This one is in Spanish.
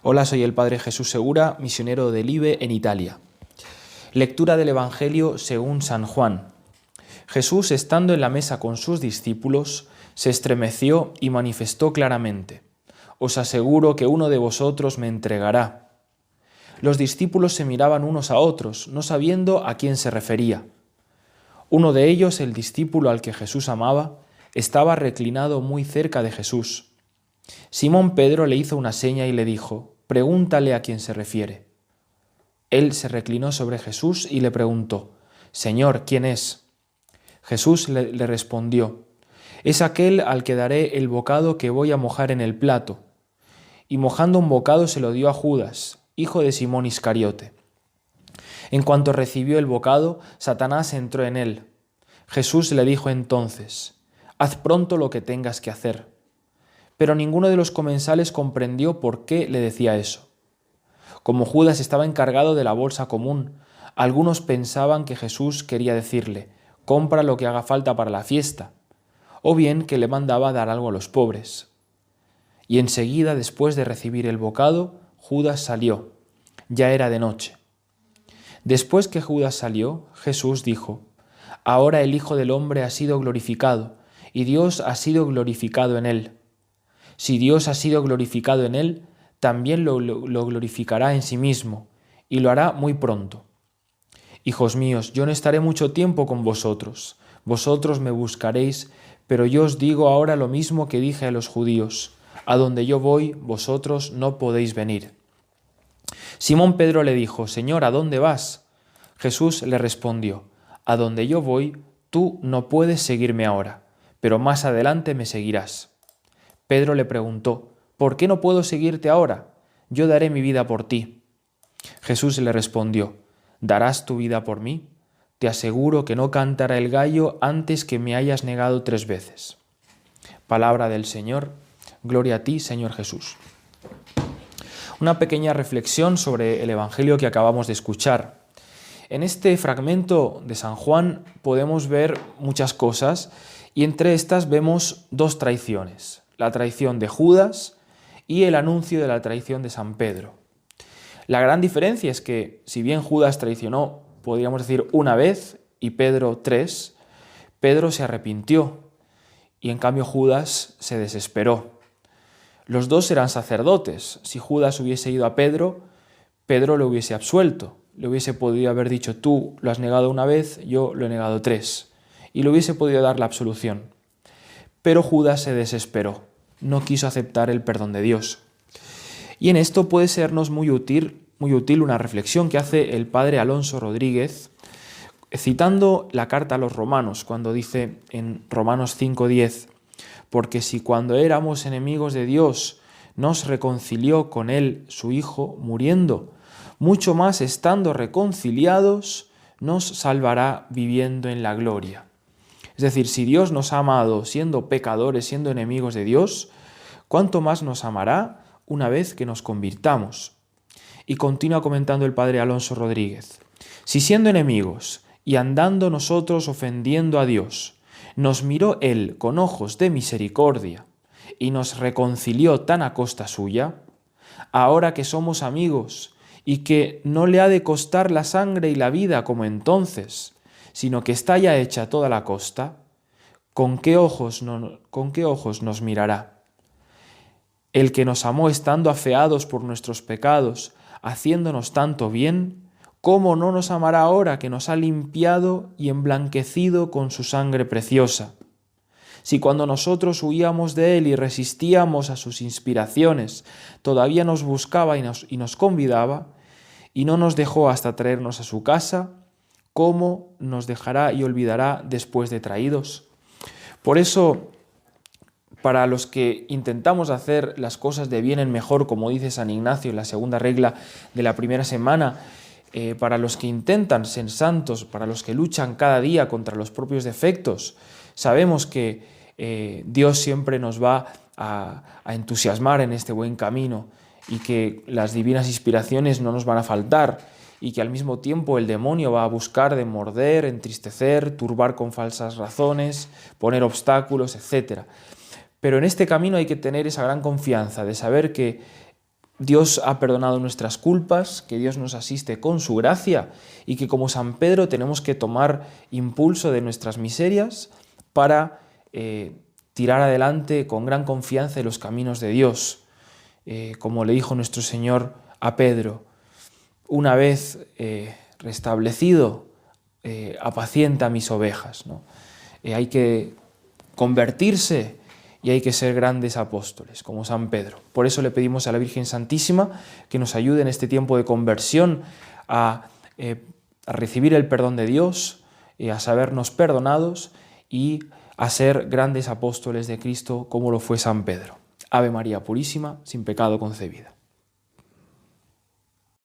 Hola, soy el Padre Jesús Segura, misionero del IBE en Italia. Lectura del Evangelio según San Juan. Jesús, estando en la mesa con sus discípulos, se estremeció y manifestó claramente: «Os aseguro que uno de vosotros me entregará». Los discípulos se miraban unos a otros, no sabiendo a quién se refería. Uno de ellos, el discípulo al que Jesús amaba, estaba reclinado muy cerca de Jesús. Simón Pedro le hizo una seña y le dijo: «Pregúntale a quién se refiere». Él se reclinó sobre Jesús y le preguntó: «Señor, ¿quién es?». Jesús le respondió: «Es aquel al que daré el bocado que voy a mojar en el plato». Y mojando un bocado se lo dio a Judas, hijo de Simón Iscariote. En cuanto recibió el bocado, Satanás entró en él. Jesús le dijo entonces: «Haz pronto lo que tengas que hacer». Pero ninguno de los comensales comprendió por qué le decía eso. Como Judas estaba encargado de la bolsa común, algunos pensaban que Jesús quería decirle: «Compra lo que haga falta para la fiesta», o bien que le mandaba dar algo a los pobres. Y enseguida, después de recibir el bocado, Judas salió. Ya era de noche. Después que Judas salió, Jesús dijo: «Ahora el Hijo del Hombre ha sido glorificado, y Dios ha sido glorificado en él. Si Dios ha sido glorificado en él, también lo glorificará en sí mismo, y lo hará muy pronto. Hijos míos, yo no estaré mucho tiempo con vosotros. Vosotros me buscaréis, pero yo os digo ahora lo mismo que dije a los judíos: a donde yo voy, vosotros no podéis venir». Simón Pedro le dijo: «Señor, ¿a dónde vas?». Jesús le respondió: «A donde yo voy, tú no puedes seguirme ahora, pero más adelante me seguirás». Pedro le preguntó: «¿Por qué no puedo seguirte ahora? Yo daré mi vida por ti». Jesús le respondió: «¿Darás tu vida por mí? Te aseguro que no cantará el gallo antes que me hayas negado 3 veces». Palabra del Señor. Gloria a ti, Señor Jesús. Una pequeña reflexión sobre el Evangelio que acabamos de escuchar. En este fragmento de San Juan podemos ver muchas cosas, y entre estas vemos 2 traiciones: la traición de Judas y el anuncio de la traición de San Pedro. La gran diferencia es que, si bien Judas traicionó, podríamos decir, 1 vez y Pedro 3, Pedro se arrepintió y en cambio Judas se desesperó. Los 2 eran sacerdotes. Si Judas hubiese ido a Pedro, Pedro le hubiese absuelto. Le hubiese podido haber dicho: «Tú lo has negado 1 vez, yo lo he negado 3». Y le hubiese podido dar la absolución. Pero Judas se desesperó. No quiso aceptar el perdón de Dios. Y en esto puede sernos muy útil una reflexión que hace el padre Alonso Rodríguez, citando la carta a los romanos, cuando dice en Romanos 5:10: «Porque si cuando éramos enemigos de Dios nos reconcilió con él su Hijo muriendo, mucho más estando reconciliados nos salvará viviendo en la gloria». Es decir, si Dios nos ha amado siendo pecadores, siendo enemigos de Dios, ¿cuánto más nos amará una vez que nos convirtamos? Y continúa comentando el padre Alonso Rodríguez: «Si siendo enemigos y andando nosotros ofendiendo a Dios, nos miró Él con ojos de misericordia y nos reconcilió tan a costa suya, ahora que somos amigos y que no le ha de costar la sangre y la vida como entonces, sino que está ya hecha toda la costa, ¿con qué ojos nos mirará? El que nos amó estando afeados por nuestros pecados, haciéndonos tanto bien, ¿cómo no nos amará ahora que nos ha limpiado y emblanquecido con su sangre preciosa? Si cuando nosotros huíamos de Él y resistíamos a sus inspiraciones, todavía nos buscaba y nos convidaba, y no nos dejó hasta traernos a su casa, ¿cómo nos dejará y olvidará después de traídos?». Por eso, para los que intentamos hacer las cosas de bien en mejor, como dice San Ignacio en la 2ª regla de la primera semana, para los que intentan ser santos, para los que luchan cada día contra los propios defectos, sabemos que Dios siempre nos va a entusiasmar en este buen camino y que las divinas inspiraciones no nos van a faltar, y que al mismo tiempo el demonio va a buscar de morder, entristecer, turbar con falsas razones, poner obstáculos, etc. Pero en este camino hay que tener esa gran confianza de saber que Dios ha perdonado nuestras culpas, que Dios nos asiste con su gracia y que como San Pedro tenemos que tomar impulso de nuestras miserias para tirar adelante con gran confianza en los caminos de Dios. Como le dijo nuestro Señor a Pedro, una vez restablecido, apacienta mis ovejas, ¿no? Hay que convertirse y hay que ser grandes apóstoles, como San Pedro. Por eso le pedimos a la Virgen Santísima que nos ayude en este tiempo de conversión a recibir el perdón de Dios, a sabernos perdonados y a ser grandes apóstoles de Cristo como lo fue San Pedro. Ave María Purísima, sin pecado concebida.